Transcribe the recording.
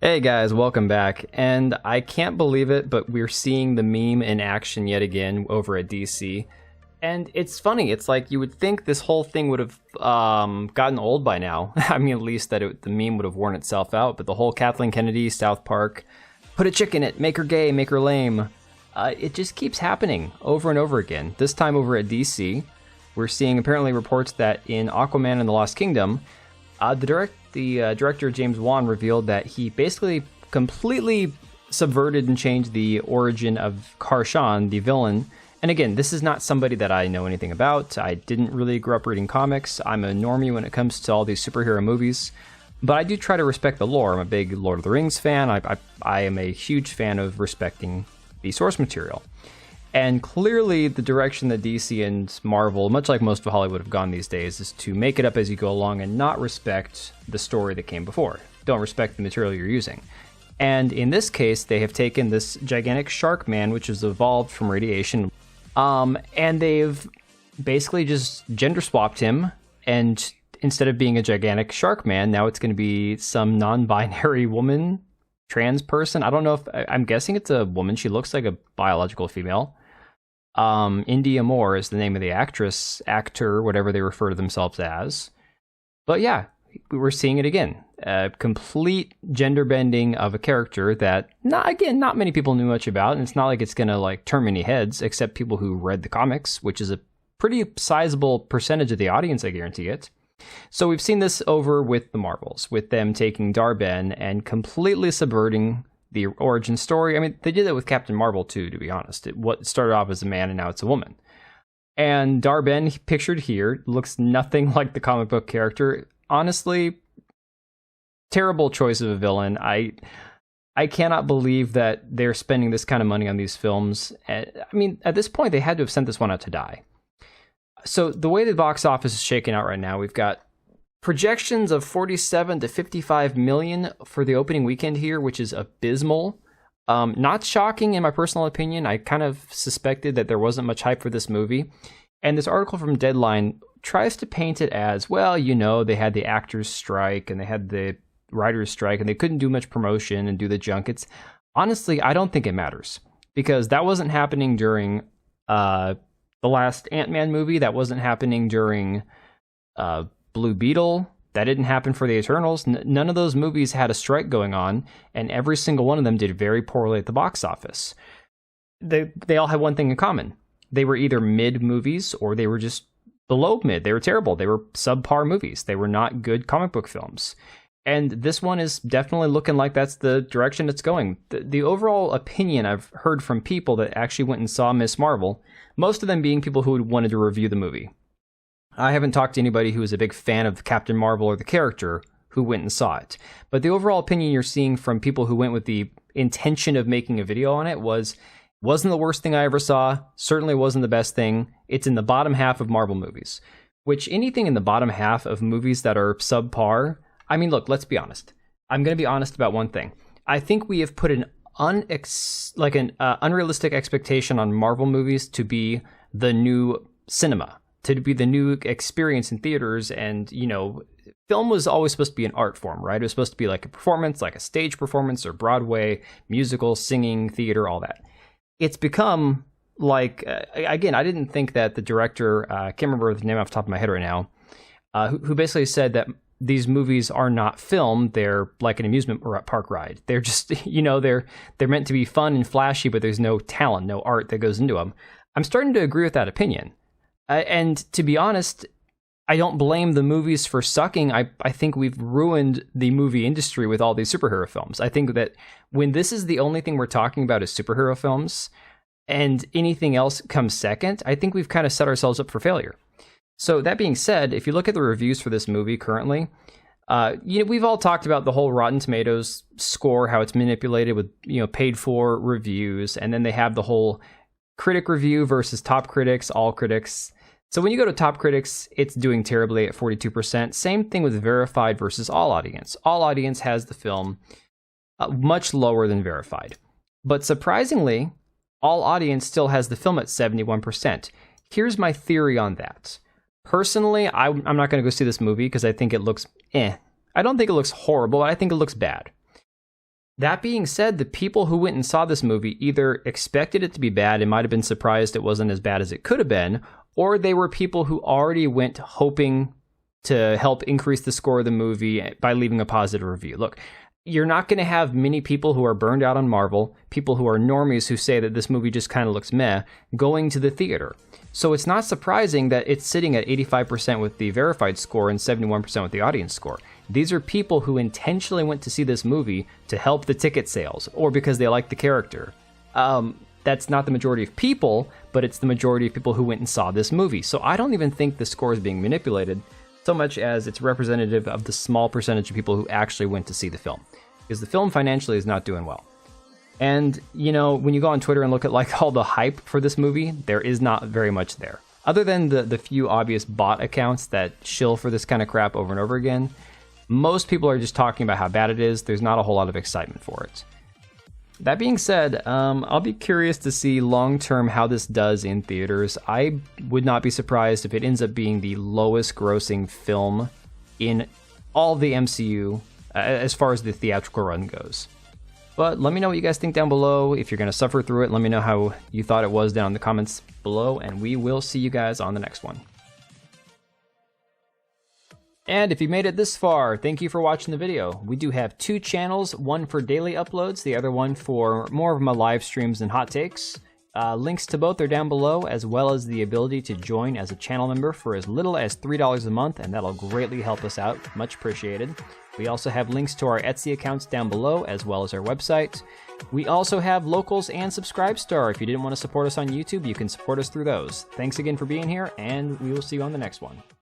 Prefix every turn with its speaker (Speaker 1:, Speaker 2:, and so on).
Speaker 1: Hey guys, welcome back. And I can't believe it, but we're seeing the meme in action yet again over at DC. And it's funny, it's like you would think this whole thing would have gotten old by now. I mean, at least that the meme would have worn itself out, but the whole Kathleen Kennedy, South Park, put a chick in it, make her gay, make her lame. It just keeps happening over and over again. This time over at DC, we're seeing apparently reports that in Aquaman and the Lost Kingdom, the director James Wan revealed that he basically completely subverted and changed the origin of Karshan, the villain. And again, this is not somebody that I know anything about. I didn't really grow up reading comics. I'm a normie when it comes to all these superhero movies. But I do try to respect the lore. I'm a big Lord of the Rings fan. I am a huge fan of respecting the source material. And clearly the direction that DC and Marvel, much like most of Hollywood, have gone these days is to make it up as you go along and not respect the story that came before. Don't respect the material you're using. And in this case, they have taken this gigantic shark man, which has evolved from radiation, and they've basically just gender swapped him. And instead of being a gigantic shark man, now it's going to be some non-binary woman, trans person. I don't know if I'm guessing it's a woman. She looks like a biological female. India Moore is the name of the actor, whatever they refer to themselves as. But yeah, we're seeing it again. A complete gender bending of a character that, not many people knew much about, and it's not like it's gonna turn many heads, except people who read the comics, which is a pretty sizable percentage of the audience, I guarantee it. So we've seen this over with the Marvels, with them taking Dar-Ben and completely subverting the origin story. I mean, they did that with Captain Marvel too, to be honest. What started off as a man and now it's a woman. And Dar-Ben, pictured here, looks nothing like the comic book character. Honestly, terrible choice of a villain. I cannot believe that they're spending this kind of money on these films. I mean, at this point, they had to have sent this one out to die. So the way the box office is shaking out right now, we've got projections of 47 to 55 million for the opening weekend here, which is abysmal. Not shocking in my personal opinion. I kind of suspected that there wasn't much hype for this movie. And this article from Deadline tries to paint it as, well, they had the actors strike and they had the writers strike and they couldn't do much promotion and do the junkets. Honestly, I don't think it matters because that wasn't happening during the last Ant-Man movie. That wasn't happening during Blue Beetle. That didn't happen for the Eternals. None of those movies had a strike going on, and every single one of them did very poorly at the box office. They all had one thing in common. They were either mid movies or they were just below mid. They were terrible. They were subpar movies. They were not good comic book films. And this one is definitely looking like that's the direction it's going. The overall opinion I've heard from people that actually went and saw Miss Marvel, most of them being people who wanted to review the movie. I haven't talked to anybody who was a big fan of Captain Marvel or the character who went and saw it. But the overall opinion you're seeing from people who went with the intention of making a video on it wasn't the worst thing I ever saw, certainly wasn't the best thing. It's in the bottom half of Marvel movies, which anything in the bottom half of movies that are subpar, I mean, look, let's be honest. I'm going to be honest about one thing. I think we have put an unrealistic expectation on Marvel movies to be the new cinema, to be the new experience in theaters. And, film was always supposed to be an art form, right? It was supposed to be like a performance, like a stage performance or Broadway, musical, singing, theater, all that. It's become like, again, I didn't think that the director, I can't remember the name off the top of my head right now, who basically said that these movies are not film, they're like an amusement park ride. They're just, they're meant to be fun and flashy, but there's no talent, no art that goes into them. I'm starting to agree with that opinion. And to be honest, I don't blame the movies for sucking. I think we've ruined the movie industry with all these superhero films. I think that when this is the only thing we're talking about is superhero films and anything else comes second, I think we've kind of set ourselves up for failure. So that being said, if you look at the reviews for this movie currently, we've all talked about the whole Rotten Tomatoes score, how it's manipulated with, paid for reviews. And then they have the whole critic review versus top critics, all critics. So when you go to top critics, it's doing terribly at 42%. Same thing with verified versus all audience. All audience has the film much lower than verified. But surprisingly, all audience still has the film at 71%. Here's my theory on that. Personally, I'm not going to go see this movie because I think it looks I don't think it looks horrible. I think it looks bad. That being said, the people who went and saw this movie either expected it to be bad and might have been surprised it wasn't as bad as it could have been, or they were people who already went hoping to help increase the score of the movie by leaving a positive review. Look, you're not going to have many people who are burned out on Marvel, people who are normies who say that this movie just kind of looks meh, going to the theater. So it's not surprising that it's sitting at 85% with the verified score and 71% with the audience score. These are people who intentionally went to see this movie to help the ticket sales, or because they like the character. That's not the majority of people, but it's the majority of people who went and saw this movie. So I don't even think the score is being manipulated so much as it's representative of the small percentage of people who actually went to see the film. Because the film financially is not doing well. And, you know, when you go on Twitter and look at like all the hype for this movie, there is not very much there. Other than the few obvious bot accounts that shill for this kind of crap over and over again, most people are just talking about how bad it is. There's not a whole lot of excitement for it. That being said, I'll be curious to see long-term how this does in theaters. I would not be surprised if it ends up being the lowest grossing film in all the MCU as far as the theatrical run goes. But let me know what you guys think down below. If you're going to suffer through it, let me know how you thought it was down in the comments below, and we will see you guys on the next one. And if you made it this far, thank you for watching the video. We do have 2 channels, one for daily uploads, the other one for more of my live streams and hot takes. Links to both are down below, as well as the ability to join as a channel member for as little as $3 a month, and that'll greatly help us out. Much appreciated. We also have links to our Etsy accounts down below, as well as our website. We also have locals and Subscribestar. If you didn't want to support us on YouTube, you can support us through those. Thanks again for being here, and we will see you on the next one.